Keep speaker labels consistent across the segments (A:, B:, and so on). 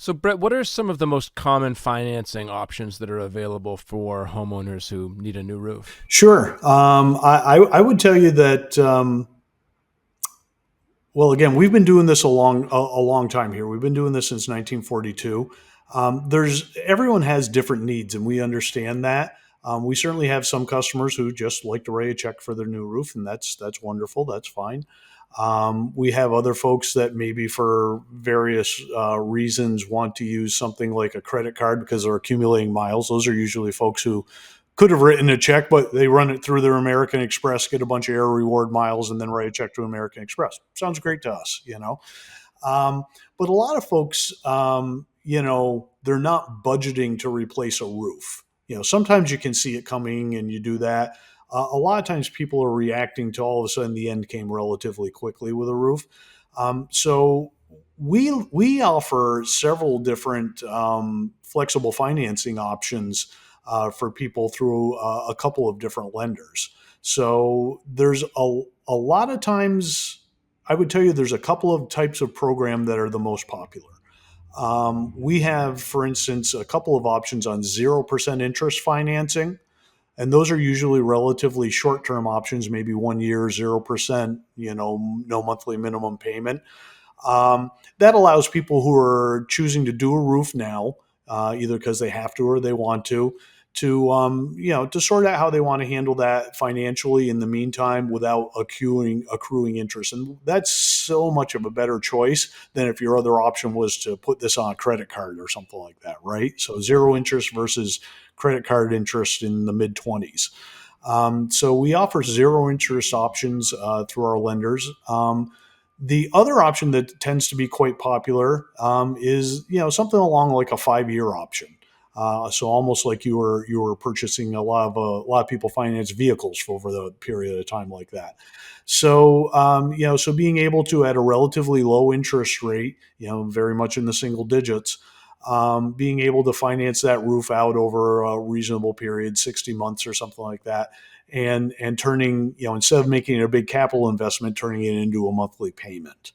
A: So, Brett, what are some of the most common financing options that are available for homeowners who need a new roof?
B: Sure. I would tell you that, well, again, we've been doing this a long time here. We've been doing this since 1942. Everyone has different needs, and we understand that. We certainly have some customers who just like to write a check for their new roof, and that's wonderful. That's fine. We have other folks that maybe for various reasons want to use something like a credit card because they're accumulating miles. Those are usually folks who could have written a check, but they run it through their American Express, get a bunch of air reward miles, and then write a check to American Express. Sounds great to us, you know. But a lot of folks, they're not budgeting to replace a roof. Sometimes you can see it coming and you do that. A lot of times people are reacting to all of a sudden the end came relatively quickly with a roof. So we offer several different flexible financing options for people through a couple of different lenders. So there's a lot of times I would tell you there's a couple of types of program that are the most popular. We have, for instance, a couple of options on 0% interest financing, and those are usually relatively short-term options, maybe 1 year, 0%, no monthly minimum payment. That allows people who are choosing to do a roof now, either because they have to or they want to sort out how they want to handle that financially in the meantime without accruing interest. And that's so much of a better choice than if your other option was to put this on a credit card or something like that, right? So zero interest versus credit card interest in the mid 20s. So we offer zero interest options through our lenders. The other option that tends to be quite popular is something along like a 5 year option. So almost like you were purchasing a lot of people finance vehicles for over the period of time like that. So so being able to at a relatively low interest rate, very much in the single digits, being able to finance that roof out over a reasonable period, 60 months or something like that, and turning, instead of making it a big capital investment, turning it into a monthly payment.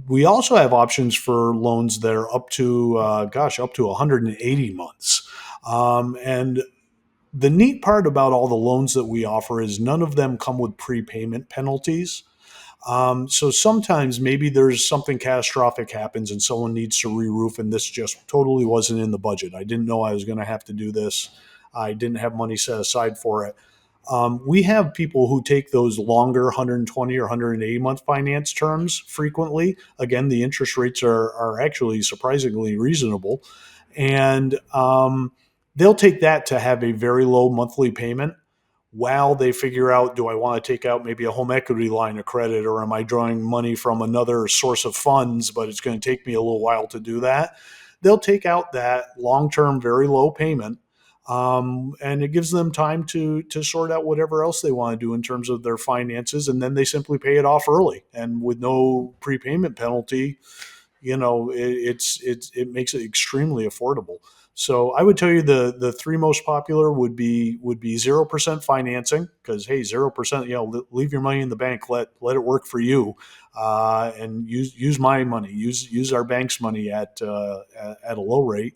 B: We also have options for loans that are up to 180 months. And the neat part about all the loans that we offer is none of them come with prepayment penalties. So sometimes maybe there's something catastrophic happens and someone needs to re-roof, and this just totally wasn't in the budget. I didn't know I was going to have to do this. I didn't have money set aside for it. We have people who take those longer 120 or 180-month finance terms frequently. Again, the interest rates are actually surprisingly reasonable. And they'll take that to have a very low monthly payment while they figure out, do I want to take out maybe a home equity line of credit, or am I drawing money from another source of funds, but it's going to take me a little while to do that. They'll take out that long-term, very low payment, and it gives them time to sort out whatever else they want to do in terms of their finances, and then they simply pay it off early and with no prepayment penalty. It makes it extremely affordable. So I would tell you the three most popular would be 0% financing, because hey, 0%, leave your money in the bank, let it work for you, and use my money, use our bank's money at a low rate.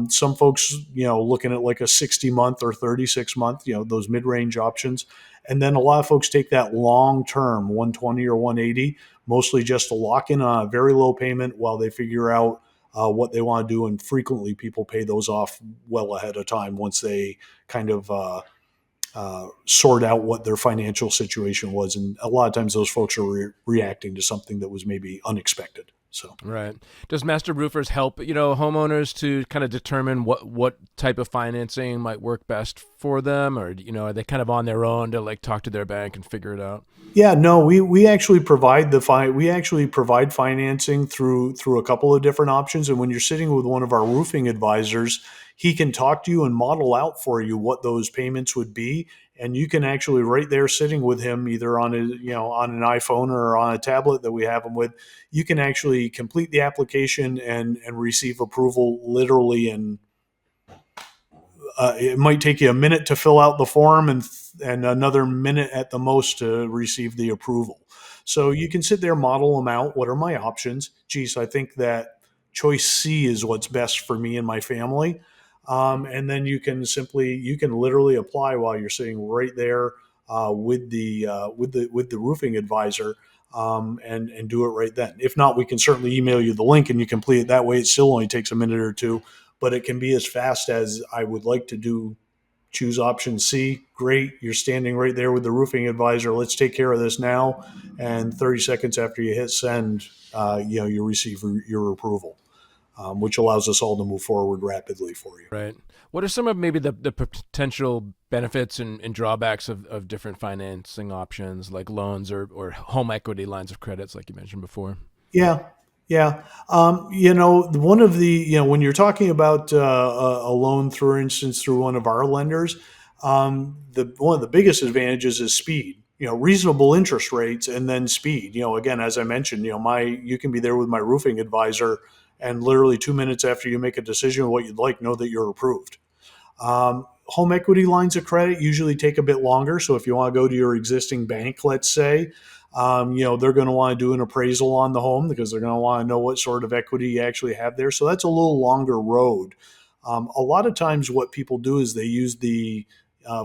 B: Some folks, looking at like a 60-month or 36-month, those mid-range options. And then a lot of folks take that long term, 120 or 180, mostly just to lock in on a very low payment while they figure out what they want to do. And frequently people pay those off well ahead of time once they kind of sort out what their financial situation was. And a lot of times those folks are reacting to something that was maybe unexpected. So.
A: Right. Does Master Roofers help, homeowners to kind of determine what type of financing might work best for them, or are they kind of on their own to like talk to their bank and figure it out?
B: Yeah, no, we actually we actually provide financing through a couple of different options. And when you're sitting with one of our roofing advisors, he can talk to you and model out for you what those payments would be. And you can actually right there sitting with him, either on on an iPhone or on a tablet that we have him with, you can actually complete the application and receive approval literally in it might take you a minute to fill out the form and another minute at the most to receive the approval. So you can sit there, model them out. What are my options? Geez, I think that choice C is what's best for me and my family. And then you can literally apply while you're sitting right there with the roofing advisor, and do it right then. If not, we can certainly email you the link and you complete it that way. It still only takes a minute or two, but it can be as fast as I would like to do. Choose option C. Great. You're standing right there with the roofing advisor. Let's take care of this now. And 30 seconds after you hit send, you receive your approval, which allows us all to move forward rapidly for you.
A: Right. What are some of maybe the potential benefits and drawbacks of different financing options like loans or home equity lines of credits, like you mentioned before?
B: Yeah, yeah. One of when you're talking about a loan, for instance, through one of our lenders, the one of the biggest advantages is speed. Reasonable interest rates, and then speed. Again, as I mentioned, you can be there with my roofing advisor, and literally 2 minutes after you make a decision of what you'd like, know that you're approved. Home equity lines of credit usually take a bit longer. So if you want to go to your existing bank, let's say, they're going to want to do an appraisal on the home because they're going to want to know what sort of equity you actually have there. So that's a little longer road. A lot of times, what people do is they use the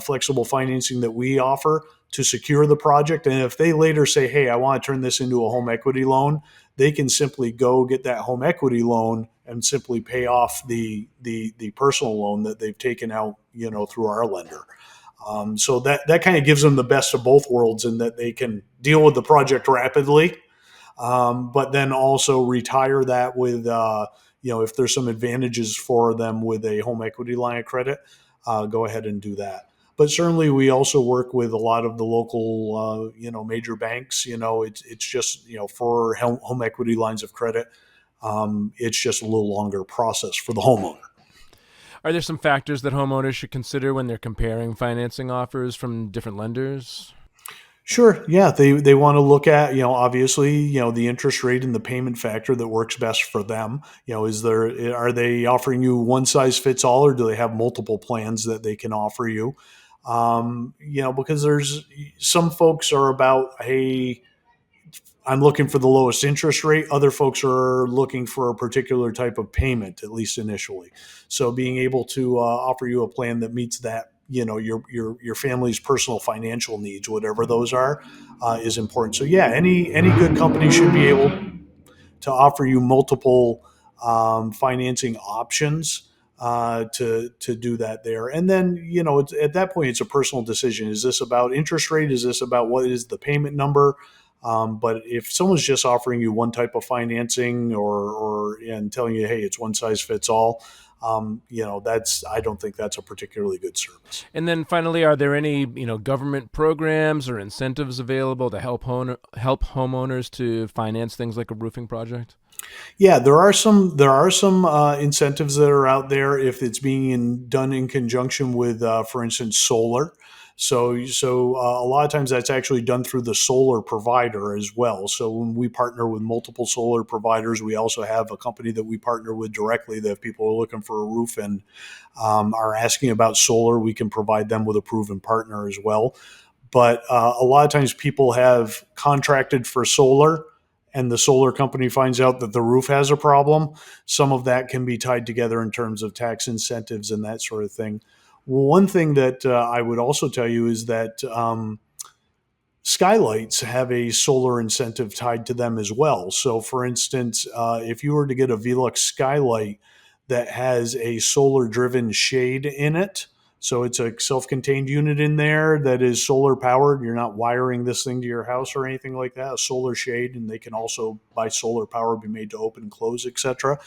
B: flexible financing that we offer to secure the project. And if they later say, hey, I want to turn this into a home equity loan, they can simply go get that home equity loan and simply pay off the personal loan that they've taken out, through our lender. So that kind of gives them the best of both worlds in that they can deal with the project rapidly, but then also retire that with, if there's some advantages for them with a home equity line of credit, go ahead and do that. But certainly, we also work with a lot of the local, major banks. It's just, for home equity lines of credit, it's just a little longer process for the homeowner.
A: Are there some factors that homeowners should consider when they're comparing financing offers from different lenders?
B: Sure. Yeah. They want to look at, obviously, the interest rate and the payment factor that works best for them. Are they offering you one size fits all, or do they have multiple plans that they can offer you? Because there's some folks are about, hey, I'm looking for the lowest interest rate. Other folks are looking for a particular type of payment, at least initially. So being able to offer you a plan that meets that, your family's personal financial needs, whatever those are, is important. So yeah, any good company should be able to offer you multiple financing options to do that there. And then at that point, it's a personal decision. Is this about interest rate? Is this about what is the payment number? But if someone's just offering you one type of financing or and telling you, hey, it's one size fits all, I don't think that's a particularly good service.
A: And then finally, are there any government programs or incentives available to help homeowners to finance things like a roofing project?
B: Yeah, there are some incentives that are out there if it's being done in conjunction with, for instance, solar. So a lot of times that's actually done through the solar provider as well. So when we partner with multiple solar providers, we also have a company that we partner with directly that if people are looking for a roof and are asking about solar, we can provide them with a proven partner as well. But a lot of times people have contracted for solar and the solar company finds out that the roof has a problem. Some of that can be tied together in terms of tax incentives and that sort of thing. One thing that I would also tell you is that skylights have a solar incentive tied to them as well. So, for instance, if you were to get a Velux skylight that has a solar driven shade in it, so it's a self contained unit in there that is solar powered. You're not wiring this thing to your house or anything like that, a solar shade, and they can also, by solar power, be made to open and close, etc.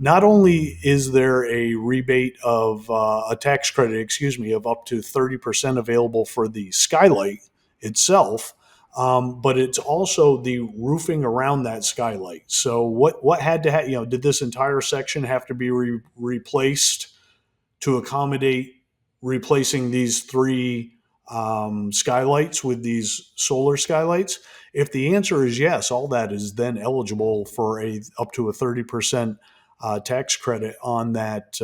B: Not only is there a rebate of a tax credit, excuse me, of up to 30% available for the skylight itself, but it's also the roofing around that skylight. So what had to did this entire section have to be replaced to accommodate replacing these three skylights with these solar skylights? If the answer is yes, all that is then eligible for a up to a 30% tax credit on that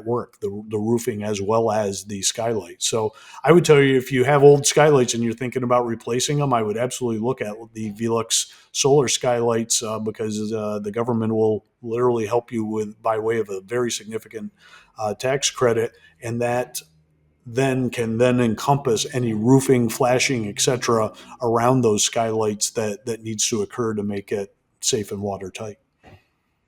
B: work, the roofing as well as the skylight. So I would tell you, if you have old skylights and you're thinking about replacing them, I would absolutely look at the Velux solar skylights, because the government will literally help you with by way of a very significant tax credit, and that then can then encompass any roofing, flashing, etc., around those skylights that needs to occur to make it safe and watertight.